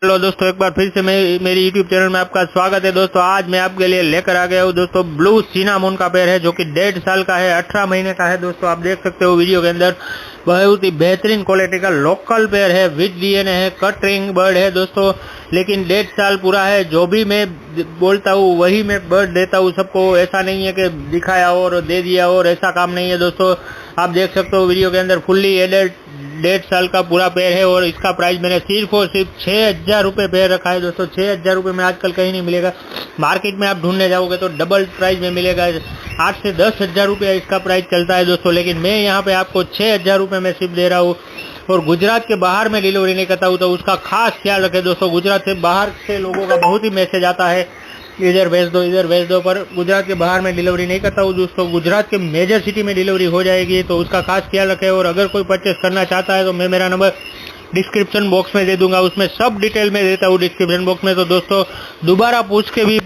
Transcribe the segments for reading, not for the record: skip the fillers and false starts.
Hello दोस्तों, एक बार फिर से मेरी यूट्यूब चैनल में आपका स्वागत है। दोस्तों आज मैं आपके लिए लेकर आ गया हूँ दोस्तों ब्लू सिनामोन का पेड़ है जो कि 1.5 साल का है, 18 महीने का है। दोस्तों आप देख सकते हो वीडियो के अंदर, बहुत ही बेहतरीन क्वालिटी का लोकल पेड़ है, विद डीएनए है, कट रिंग बर्ड है दोस्तों। लेकिन 1.5 साल पूरा है। जो भी मैं बोलता हूँ वही मैं बर्ड देता हूँ सबको। ऐसा नहीं है कि दिखाया और दे दिया और ऐसा काम नहीं है दोस्तों। आप देख सकते हो वीडियो के अंदर फुल्ली एडल्ट 1.5 साल का पूरा पेड़ है और इसका प्राइस मैंने सिर्फ और सिर्फ 6,000 रुपये पेड़ रखा है दोस्तों। 6,000 रुपये में आजकल कहीं नहीं मिलेगा। मार्केट में आप ढूंढने जाओगे तो डबल प्राइस में मिलेगा। 8 से 10,000 रुपये इसका प्राइस चलता है दोस्तों, लेकिन मैं यहाँ पे आपको 6,000 रुपये में सिर्फ दे रहा हूँ। और गुजरात के बाहर में डिलीवरी नहीं करता हूँ, तो उसका खास ख्याल रखें दोस्तों। गुजरात से बाहर से लोगों का बहुत ही मैसेज आता है, इधर भेज दो इधर भेज दो, पर गुजरात के बाहर में डिलीवरी नहीं करता हूँ दोस्तों। गुजरात के मेजर सिटी में डिलीवरी हो जाएगी, तो उसका खास ख्याल रखें। और अगर कोई परचेस करना चाहता है तो मैं मेरा नंबर डिस्क्रिप्शन बॉक्स में दे दूंगा, उसमें सब डिटेल में देता हूँ डिस्क्रिप्शन बॉक्स में। तो दोस्तों दोबारा पूछ के भी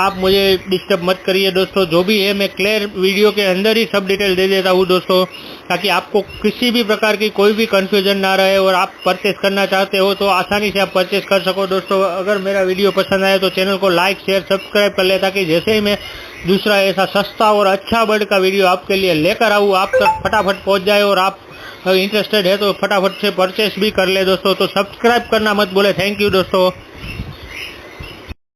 आप मुझे डिस्टर्ब मत करिए दोस्तों। जो भी है मैं क्लियर वीडियो के अंदर ही सब डिटेल दे देता हूँ दोस्तों, ताकि आपको किसी भी प्रकार की कोई भी कंफ्यूजन ना रहे और आप परचेस करना चाहते हो तो आसानी से आप परचेस कर सको दोस्तों। अगर मेरा वीडियो पसंद आए तो चैनल को लाइक शेयर सब्सक्राइब कर ले, ताकि जैसे ही मैं दूसरा ऐसा सस्ता और अच्छा बर्ड का वीडियो आपके लिए लेकर आऊँ आप तक फटाफट पहुँच जाए और आप इंटरेस्टेड है तो फटाफट से परचेस भी कर ले दोस्तों। तो सब्सक्राइब करना मत भूले। थैंक यू दोस्तों।